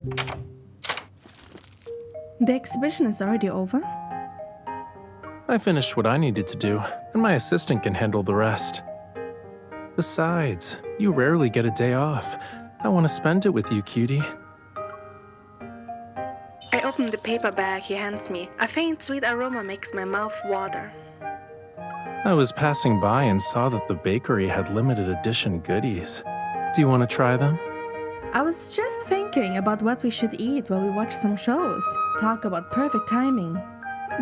The exhibition is already over? I finished what I needed to do, and my assistant can handle the rest. Besides, you rarely get a day off. I want to spend it with you, cutie. I open the paper bag he hands me. A faint sweet aroma makes my mouth water. I was passing by and saw that the bakery had limited edition goodies. Do you want to try them? I was just thinking about what we should eat while we watch some shows. Talk about perfect timing.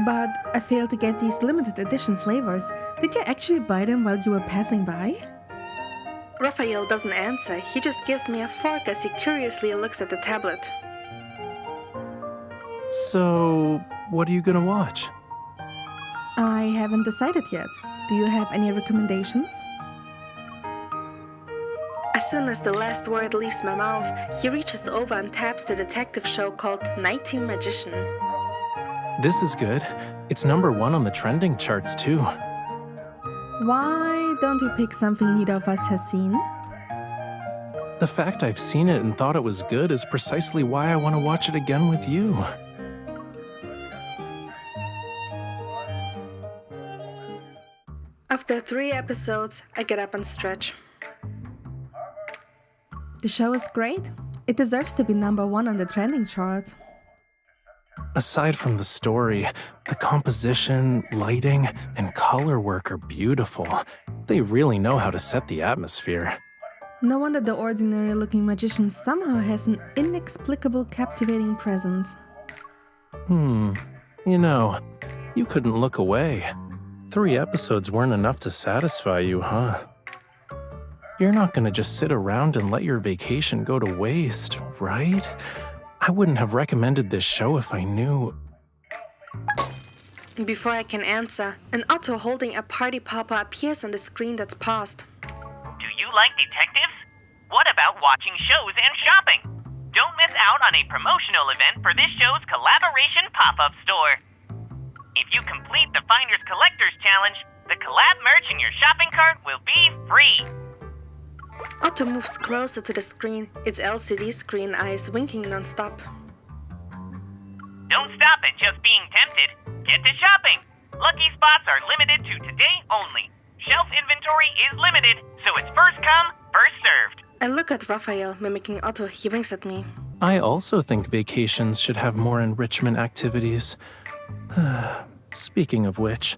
But I failed to get these limited edition flavors. Did you actually buy them while you were passing by? Rafayel doesn't answer. He just gives me a fork as he curiously looks at the tablet. So, what are you gonna watch? I haven't decided yet. Do you have any recommendations? As soon as the last word leaves my mouth, he reaches over and taps the detective show called Nighty Magician. This is good. It's #1 on the trending charts, too. Why don't we pick something neither of us has seen? The fact I've seen it and thought it was good is precisely why I want to watch it again with you. After 3 episodes, I get up and stretch. The show is great. It deserves to be #1 on the trending chart. Aside from the story, the composition, lighting, and color work are beautiful. They really know how to set the atmosphere. No wonder the ordinary-looking magician somehow has an inexplicable, captivating presence. You know, you couldn't look away. 3 episodes weren't enough to satisfy you, huh? You're not gonna just sit around and let your vacation go to waste, right? I wouldn't have recommended this show if I knew. Before I can answer, an Otto holding a party popper appears on the screen that's paused. Do you like detectives? What about watching shows and shopping? Don't miss out on a promotional event for this show's collaboration pop-up store. If you complete the Finders Collectors Challenge, the collab merch in your shopping cart will be free. Otto moves closer to the screen, its LCD screen eyes winking non-stop. Don't stop at just being tempted. Get to shopping. Lucky spots are limited to today only. Shelf inventory is limited, so it's first come, first served. I look at Rafayel, mimicking Otto. He winks at me. I also think vacations should have more enrichment activities. Speaking of which,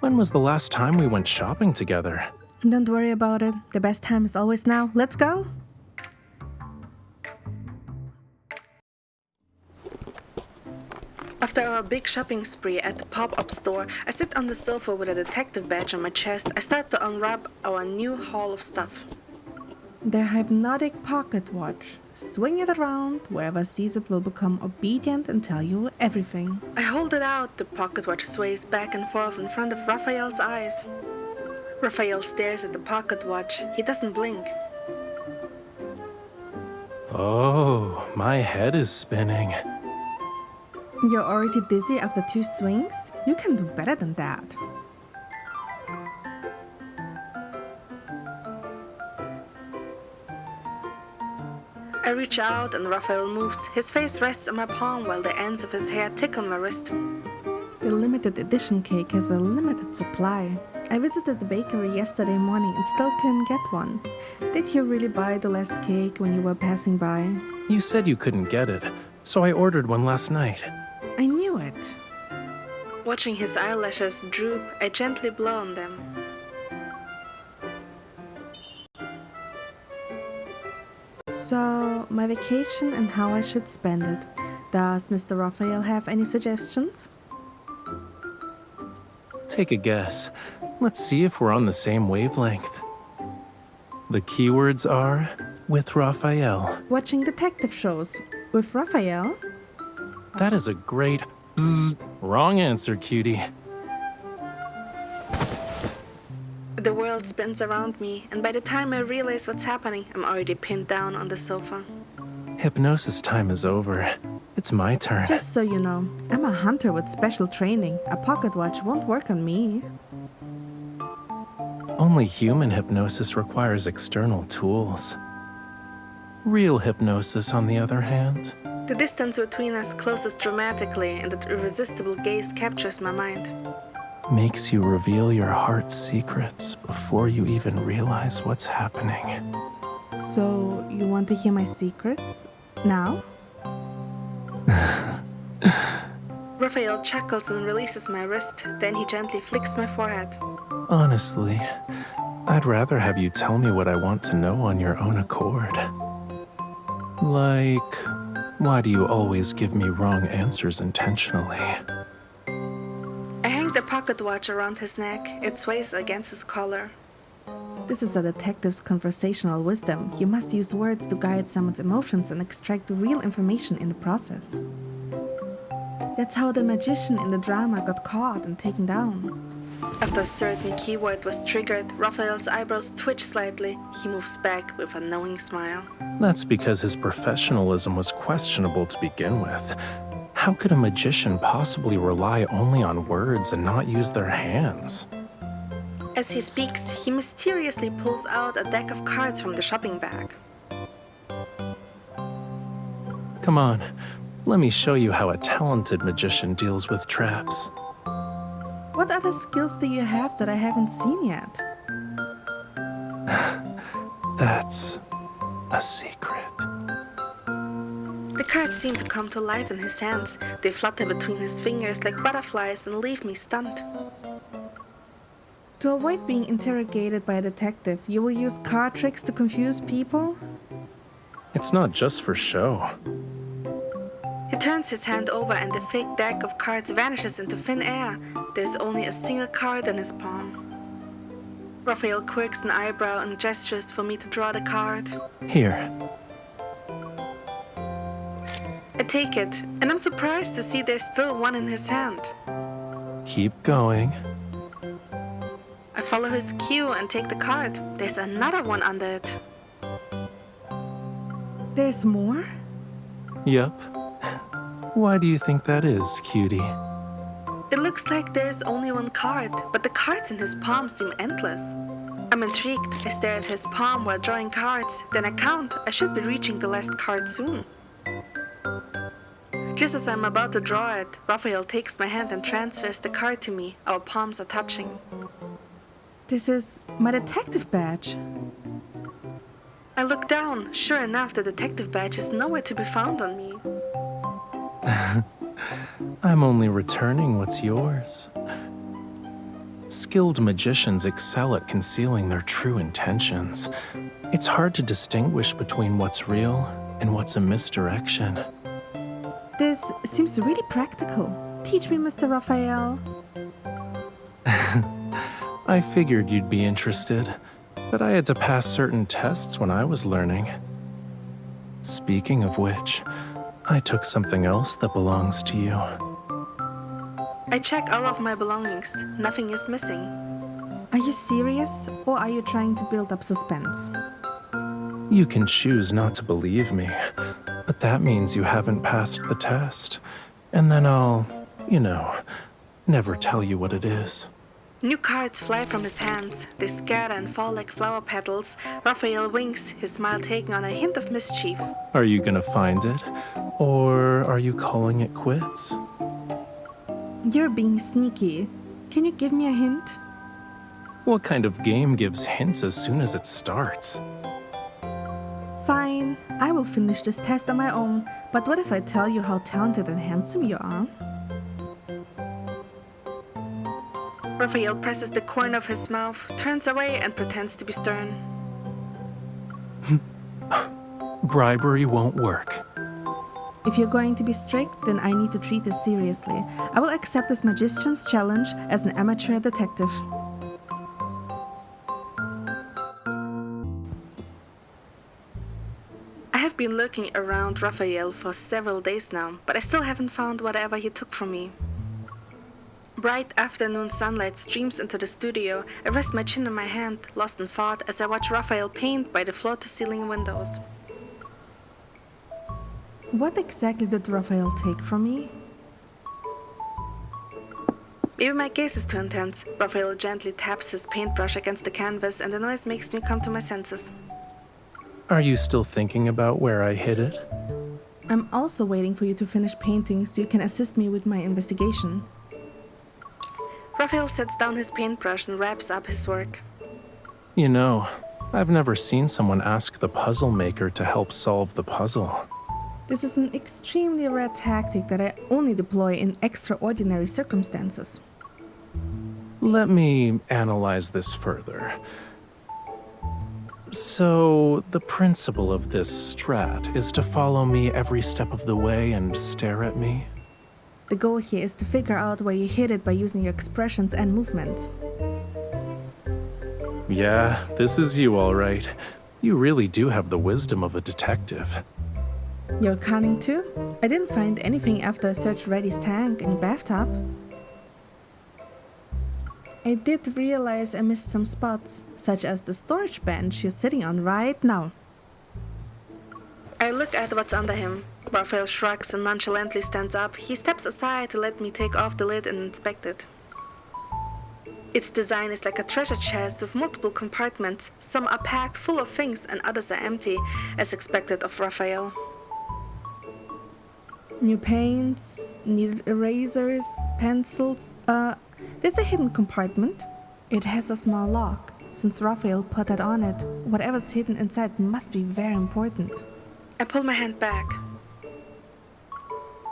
when was the last time we went shopping together? Don't worry about it. The best time is always now. Let's go! After our big shopping spree at the pop-up store, I sit on the sofa with a detective badge on my chest. I start to unwrap our new haul of stuff. The hypnotic pocket watch. Swing it around. Whoever sees it will become obedient and tell you everything. I hold it out. The pocket watch sways back and forth in front of Rafayel's eyes. Rafayel stares at the pocket watch. He doesn't blink. Oh, my head is spinning. You're already dizzy after 2 swings? You can do better than that. I reach out and Rafayel moves. His face rests on my palm while the ends of his hair tickle my wrist. The limited edition cake has a limited supply. I visited the bakery yesterday morning and still couldn't get one. Did you really buy the last cake when you were passing by? You said you couldn't get it, so I ordered one last night. I knew it. Watching his eyelashes droop, I gently blow on them. So, my vacation and how I should spend it. Does Mr. Rafayel have any suggestions? Take a guess. Let's see if we're on the same wavelength. The keywords are with Rafayel. Watching detective shows. With Rafayel? That is a great wrong answer, cutie. The world spins around me, and by the time I realize what's happening, I'm already pinned down on the sofa. Hypnosis time is over. It's my turn. Just so you know, I'm a hunter with special training. A pocket watch won't work on me. Only human hypnosis requires external tools. Real hypnosis, on the other hand, The distance between us closes dramatically, and the irresistible gaze captures my mind. Makes you reveal your heart's secrets before you even realize what's happening. So, you want to hear my secrets? Now? Raphael chuckles and releases my wrist, then he gently flicks my forehead. Honestly, I'd rather have you tell me what I want to know on your own accord. Like, why do you always give me wrong answers intentionally? I hang the pocket watch around his neck. It sways against his collar. This is a detective's conversational wisdom. You must use words to guide someone's emotions and extract real information in the process. That's how the magician in the drama got caught and taken down. After a certain keyword was triggered, Raphael's eyebrows twitch slightly. He moves back with a knowing smile. That's because his professionalism was questionable to begin with. How could a magician possibly rely only on words and not use their hands? As he speaks, he mysteriously pulls out a deck of cards from the shopping bag. Come on, let me show you how a talented magician deals with traps. What other skills do you have that I haven't seen yet? That's a secret. The cards seem to come to life in his hands. They flutter between his fingers like butterflies and leave me stunned. To avoid being interrogated by a detective, you will use card tricks to confuse people? It's not just for show. He turns his hand over and the fake deck of cards vanishes into thin air. There's only a single card in his palm. Raphael quirks an eyebrow and gestures for me to draw the card. Here. I take it, and I'm surprised to see there's still one in his hand. Keep going. I follow his cue and take the card. There's another one under it. There's more? Yup. Why do you think that is, cutie? It looks like there's only one card, but the cards in his palm seem endless. I'm intrigued. I stare at his palm while drawing cards. Then I count. I should be reaching the last card soon. Just as I'm about to draw it, Raphael takes my hand and transfers the card to me. Our palms are touching. This is my detective badge. I look down. Sure enough, the detective badge is nowhere to be found on me. I'm only returning what's yours. Skilled magicians excel at concealing their true intentions. It's hard to distinguish between what's real and what's a misdirection. This seems really practical. Teach me, Mr. Raphael. I figured you'd be interested, but I had to pass certain tests when I was learning. Speaking of which, I took something else that belongs to you. I check all of my belongings. Nothing is missing. Are you serious, or are you trying to build up suspense? You can choose not to believe me, but that means you haven't passed the test. And then I'll, never tell you what it is. New cards fly from his hands. They scatter and fall like flower petals. Raphael winks, his smile taking on a hint of mischief. Are you gonna find it? Or are you calling it quits? You're being sneaky. Can you give me a hint? What kind of game gives hints as soon as it starts? Fine, I will finish this test on my own. But what if I tell you how talented and handsome you are? Raphael presses the corner of his mouth, turns away, and pretends to be stern. Bribery won't work. If you're going to be strict, then I need to treat this seriously. I will accept this magician's challenge as an amateur detective. I have been looking around Raphael for several days now, but I still haven't found whatever he took from me. Bright afternoon sunlight streams into the studio. I rest my chin in my hand, lost in thought, as I watch Raphael paint by the floor-to-ceiling windows. What exactly did Raphael take from me? Maybe my gaze is too intense. Raphael gently taps his paintbrush against the canvas, and the noise makes me come to my senses. Are you still thinking about where I hid it? I'm also waiting for you to finish painting so you can assist me with my investigation. Raphael sets down his paintbrush and wraps up his work. You know, I've never seen someone ask the puzzle maker to help solve the puzzle. This is an extremely rare tactic that I only deploy in extraordinary circumstances. Let me analyze this further. So, the principle of this strat is to follow me every step of the way and stare at me? The goal here is to figure out where you hit it by using your expressions and movements. Yeah, this is you, all right. You really do have the wisdom of a detective. You're cunning too? I didn't find anything after I searched Reddy's tank in your bathtub. I did realize I missed some spots, such as the storage bench you're sitting on right now. I look at what's under him. Raphael shrugs and nonchalantly stands up. He steps aside to let me take off the lid and inspect it. Its design is like a treasure chest with multiple compartments. Some are packed full of things and others are empty, as expected of Raphael. New paints, needed erasers, pencils. There's a hidden compartment. It has a small lock. Since Raphael put that on it, whatever's hidden inside must be very important. I pull my hand back.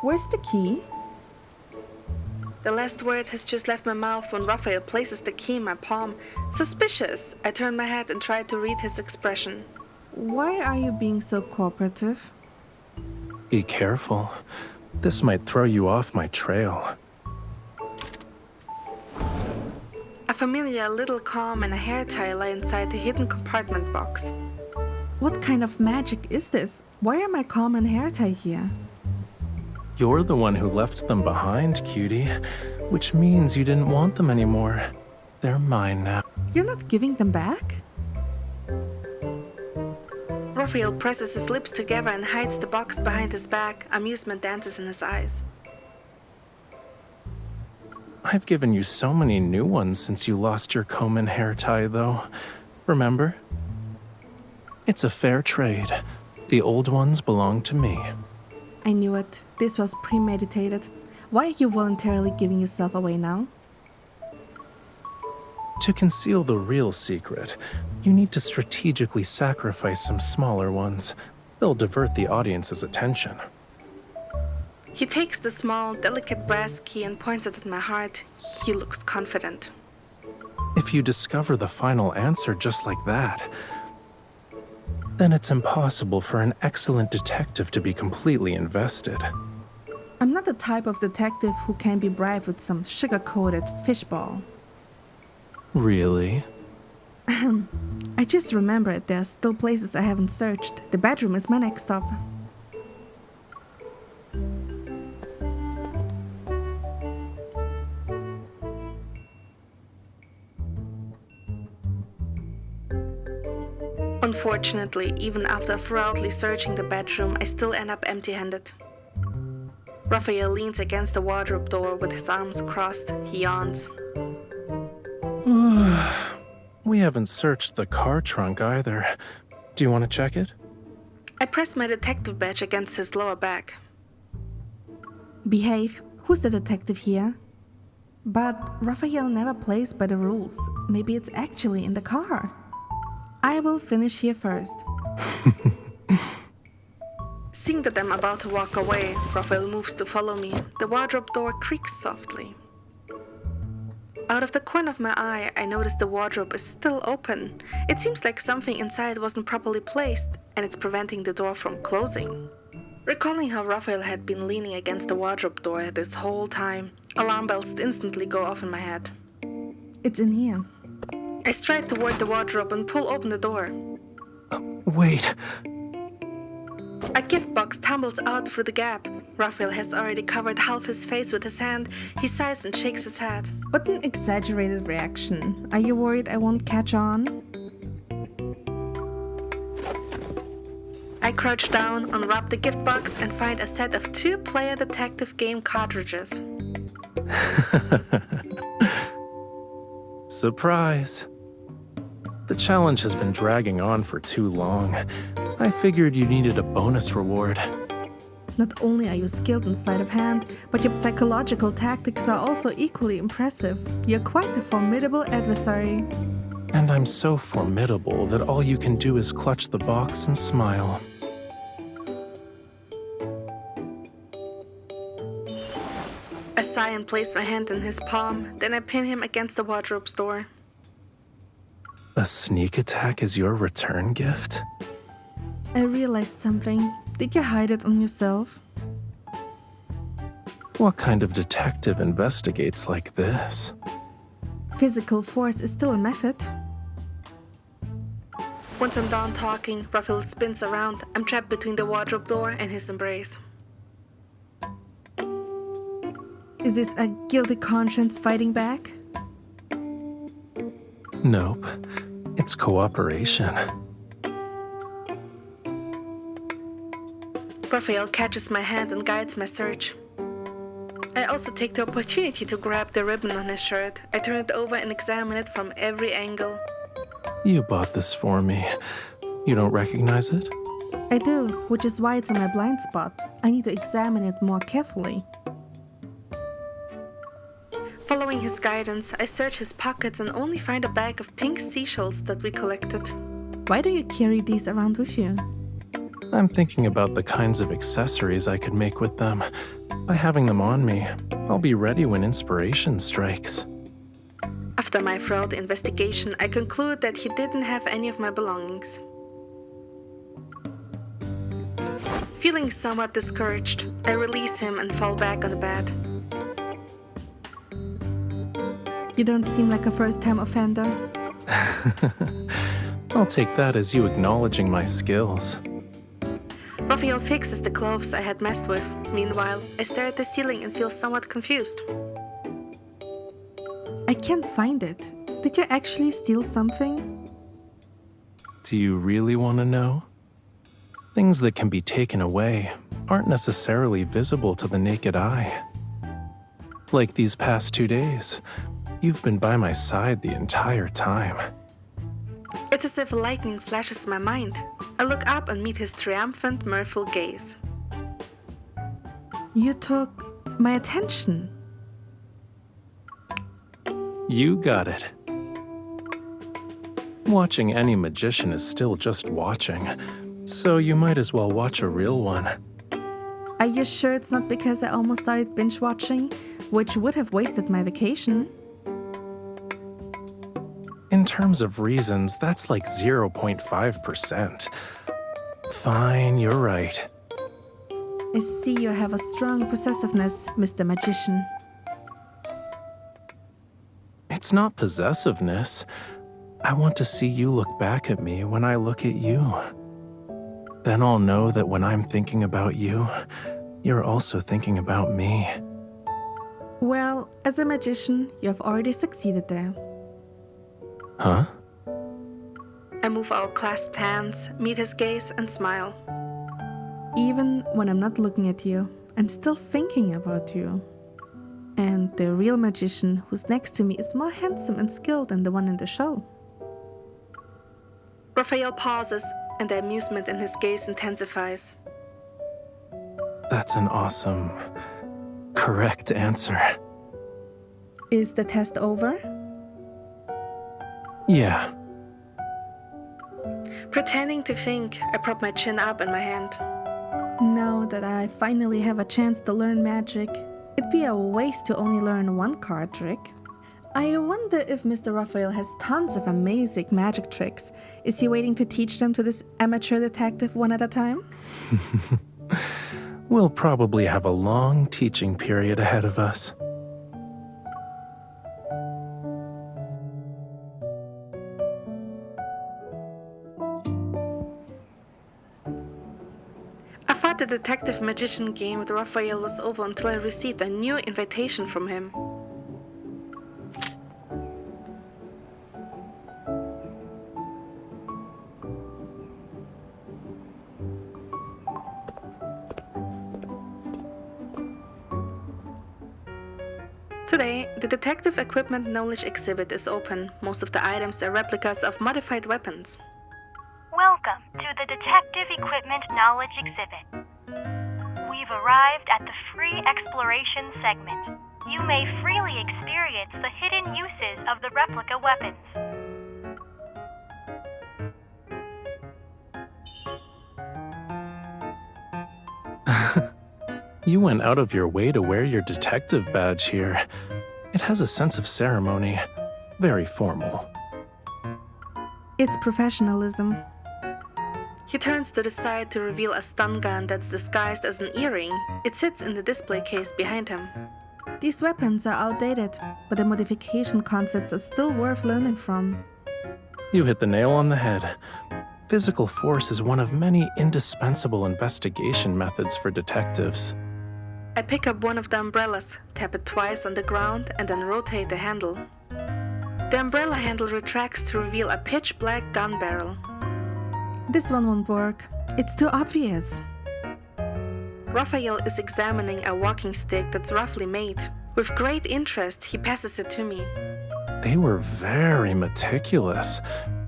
Where's the key? The last word has just left my mouth when Raphael places the key in my palm. Suspicious. I turn my head and try to read his expression. Why are you being so cooperative? Be careful. This might throw you off my trail. A familiar little comb and a hair tie lie inside the hidden compartment box. What kind of magic is this? Why are my comb and hair tie here? You're the one who left them behind, cutie. Which means you didn't want them anymore. They're mine now. You're not giving them back? Raphael presses his lips together and hides the box behind his back. Amusement dances in his eyes. I've given you so many new ones since you lost your comb and hair tie, though. Remember? It's a fair trade. The old ones belong to me. I knew it. This was premeditated. Why are you voluntarily giving yourself away now? To conceal the real secret, you need to strategically sacrifice some smaller ones. They'll divert the audience's attention. He takes the small, delicate brass key and points it at my heart. He looks confident. If you discover the final answer just like that, then it's impossible for an excellent detective to be completely invested. I'm not the type of detective who can be bribed with some sugar-coated fishball. Really? I just remembered there's still places I haven't searched. The bedroom is my next stop. Unfortunately, even after thoroughly searching the bedroom, I still end up empty-handed. Raphael leans against the wardrobe door with his arms crossed. He yawns. We haven't searched the car trunk either. Do you want to check it? I press my detective badge against his lower back. Behave. Who's the detective here? But Raphael never plays by the rules. Maybe it's actually in the car. I will finish here first. Seeing that I'm about to walk away, Raphael moves to follow me. The wardrobe door creaks softly. Out of the corner of my eye, I notice the wardrobe is still open. It seems like something inside wasn't properly placed, and it's preventing the door from closing. Recalling how Raphael had been leaning against the wardrobe door this whole time, alarm bells instantly go off in my head. It's in here. I stride toward the wardrobe and pull open the door. Wait. A gift box tumbles out through the gap. Raphael has already covered half his face with his hand. He sighs and shakes his head. What an exaggerated reaction. Are you worried I won't catch on? I crouch down, unwrap the gift box, and find a set of 2-player detective game cartridges. Surprise. The challenge has been dragging on for too long. I figured you needed a bonus reward. Not only are you skilled in sleight of hand, but your psychological tactics are also equally impressive. You're quite a formidable adversary. And I'm so formidable that all you can do is clutch the box and smile. I sigh and place my hand in his palm, then I pin him against the wardrobe door. A sneak attack is your return gift? I realized something. Did you hide it on yourself? What kind of detective investigates like this? Physical force is still a method. Once I'm done talking, Rafayel spins around. I'm trapped between the wardrobe door and his embrace. Is this a guilty conscience fighting back? Nope. It's cooperation. Rafayel catches my hand and guides my search. I also take the opportunity to grab the ribbon on his shirt. I turn it over and examine it from every angle. You bought this for me. You don't recognize it? I do, which is why it's on my blind spot. I need to examine it more carefully. Following his guidance, I search his pockets and only find a bag of pink seashells that we collected. Why do you carry these around with you? I'm thinking about the kinds of accessories I could make with them. By having them on me, I'll be ready when inspiration strikes. After my thorough investigation, I conclude that he didn't have any of my belongings. Feeling somewhat discouraged, I release him and fall back on the bed. You don't seem like a first-time offender. I'll take that as you acknowledging my skills. Rafayel fixes the clothes I had messed with. Meanwhile, I stare at the ceiling and feel somewhat confused. I can't find it. Did you actually steal something? Do you really want to know? Things that can be taken away aren't necessarily visible to the naked eye. Like these past 2 days, you've been by my side the entire time. It's as if lightning flashes my mind. I look up and meet his triumphant, mirthful gaze. You took my attention. You got it. Watching any magician is still just watching, so you might as well watch a real one. Are you sure it's not because I almost started binge watching, which would have wasted my vacation? In terms of reasons, that's like 0.5%. Fine, you're right. I see you have a strong possessiveness, Mr. Magician. It's not possessiveness. I want to see you look back at me when I look at you. Then I'll know that when I'm thinking about you, you're also thinking about me. Well, as a magician, you have already succeeded there. Huh? I move our clasped hands, meet his gaze, and smile. Even when I'm not looking at you, I'm still thinking about you. And the real magician who's next to me is more handsome and skilled than the one in the show. Rafayel pauses, and the amusement in his gaze intensifies. That's an awesome, correct answer. Is the test over? Yeah. Pretending to think, I prop my chin up in my hand. Now that I finally have a chance to learn magic, it'd be a waste to only learn one card trick. I wonder if Mr. Rafayel has tons of amazing magic tricks. Is he waiting to teach them to this amateur detective one at a time? We'll probably have a long teaching period ahead of us. I thought the detective magician game with Rafayel was over until I received a new invitation from him. Today, the Detective Equipment Knowledge exhibit is open. Most of the items are replicas of modified weapons. Welcome to the Detective Equipment Knowledge Exhibit. We've arrived at the free exploration segment. You may freely experience the hidden uses of the replica weapons. You went out of your way to wear your detective badge here. It has a sense of ceremony. Very formal. It's professionalism. He turns to the side to reveal a stun gun that's disguised as an earring. It sits in the display case behind him. These weapons are outdated, but the modification concepts are still worth learning from. You hit the nail on the head. Physical force is one of many indispensable investigation methods for detectives. I pick up one of the umbrellas, tap it twice on the ground, and then rotate the handle. The umbrella handle retracts to reveal a pitch-black gun barrel. This one won't work. It's too obvious. Rafayel is examining a walking stick that's roughly made. With great interest, he passes it to me. They were very meticulous.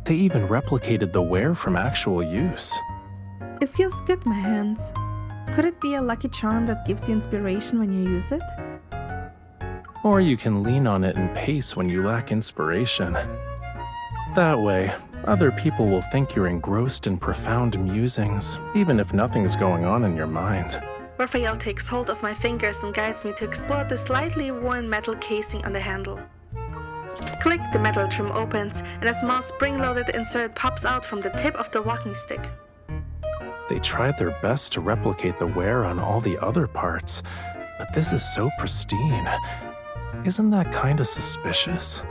They even replicated the wear from actual use. It feels good in my hands. Could it be a lucky charm that gives you inspiration when you use it? Or you can lean on it and pace when you lack inspiration. That way, other people will think you're engrossed in profound musings, even if nothing's going on in your mind. Rafayel takes hold of my fingers and guides me to explore the slightly worn metal casing on the handle. Click, the metal trim opens, and a small spring-loaded insert pops out from the tip of the walking stick. They tried their best to replicate the wear on all the other parts, but this is so pristine. Isn't that kinda suspicious?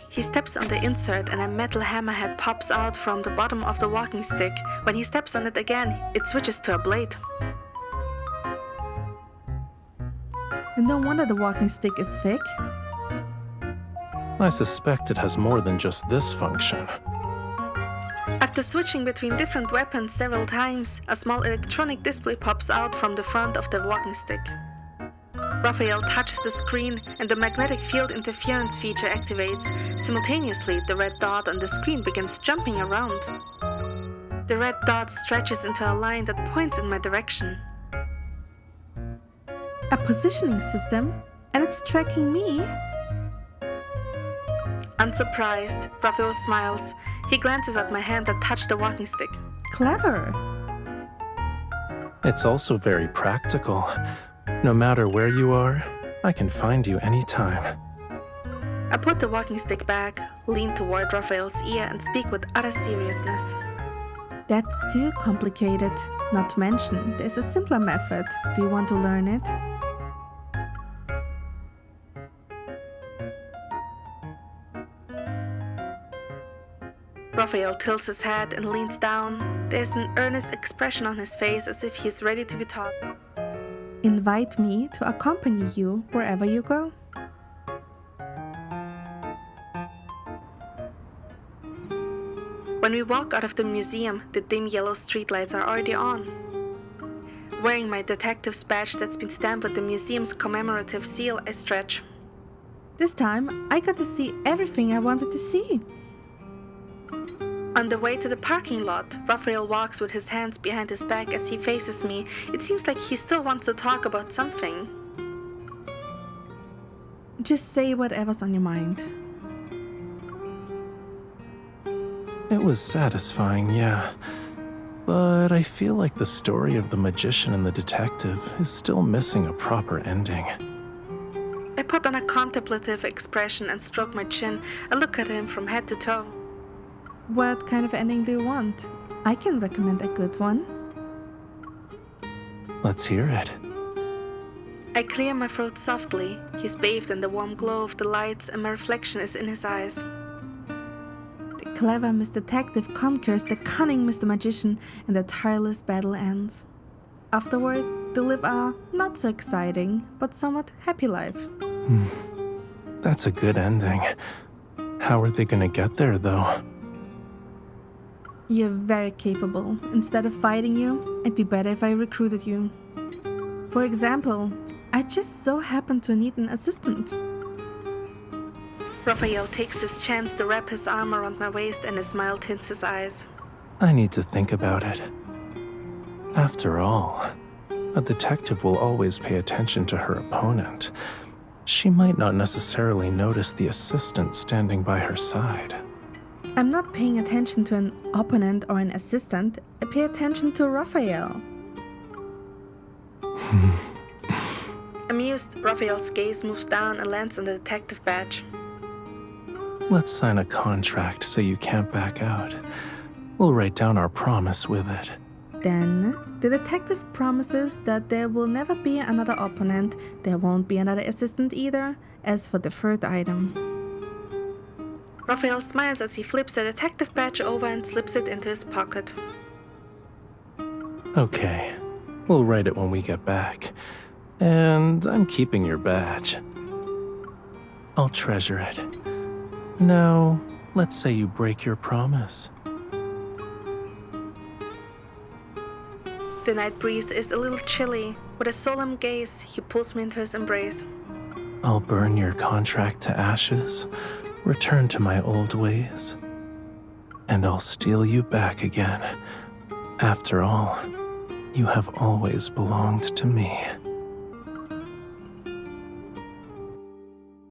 He steps on the insert and a metal hammerhead pops out from the bottom of the walking stick. When he steps on it again, it switches to a blade. No wonder the walking stick is thick. I suspect it has more than just this function. After switching between different weapons several times, a small electronic display pops out from the front of the walking stick. Rafayel touches the screen and the magnetic field interference feature activates. Simultaneously, the red dot on the screen begins jumping around. The red dot stretches into a line that points in my direction. A positioning system? And it's tracking me? Unsurprised, Rafayel smiles. He glances at my hand that touched the walking stick. Clever! It's also very practical. No matter where you are, I can find you anytime. I put the walking stick back, lean toward Rafayel's ear, and speak with utter seriousness. That's too complicated. Not to mention, there's a simpler method. Do you want to learn it? Rafayel tilts his head and leans down. There's an earnest expression on his face as if he's ready to be taught. Invite me to accompany you wherever you go. When we walk out of the museum, the dim yellow streetlights are already on. Wearing my detective's badge that's been stamped with the museum's commemorative seal, I stretch. This time, I got to see everything I wanted to see. On the way to the parking lot, Rafayel walks with his hands behind his back as he faces me. It seems like he still wants to talk about something. Just say whatever's on your mind. It was satisfying, yeah. But I feel like the story of the magician and the detective is still missing a proper ending. I put on a contemplative expression and stroke my chin. I look at him from head to toe. What kind of ending do you want? I can recommend a good one. Let's hear it. I clear my throat softly. He's bathed in the warm glow of the lights and my reflection is in his eyes. The clever Miss Detective conquers the cunning Mr. Magician and the tireless battle ends. Afterward, they live a not so exciting, but somewhat happy life. That's a good ending. How are they gonna get there, though? You're very capable. Instead of fighting you, it'd be better if I recruited you. For example, I just so happen to need an assistant. Rafayel takes his chance to wrap his arm around my waist and a smile tints his eyes. I need to think about it. After all, A detective will always pay attention to her opponent. She might not necessarily notice the assistant standing by her side. I'm not paying attention to an opponent or an assistant. I pay attention to Rafayel. Amused, Raphael's gaze moves down and lands on the detective badge. Let's sign a contract so you can't back out. We'll write down our promise with it. Then, the detective promises that there will never be another opponent, there won't be another assistant either, as for the third item. Raphael smiles as he flips the detective badge over and slips it into his pocket. Okay, we'll write it when we get back. And I'm keeping your badge. I'll treasure it. Now, let's say you break your promise. The night breeze is a little chilly. With a solemn gaze, he pulls me into his embrace. I'll burn your contract to ashes, return to my old ways, and I'll steal you back again. After all, you have always belonged to me.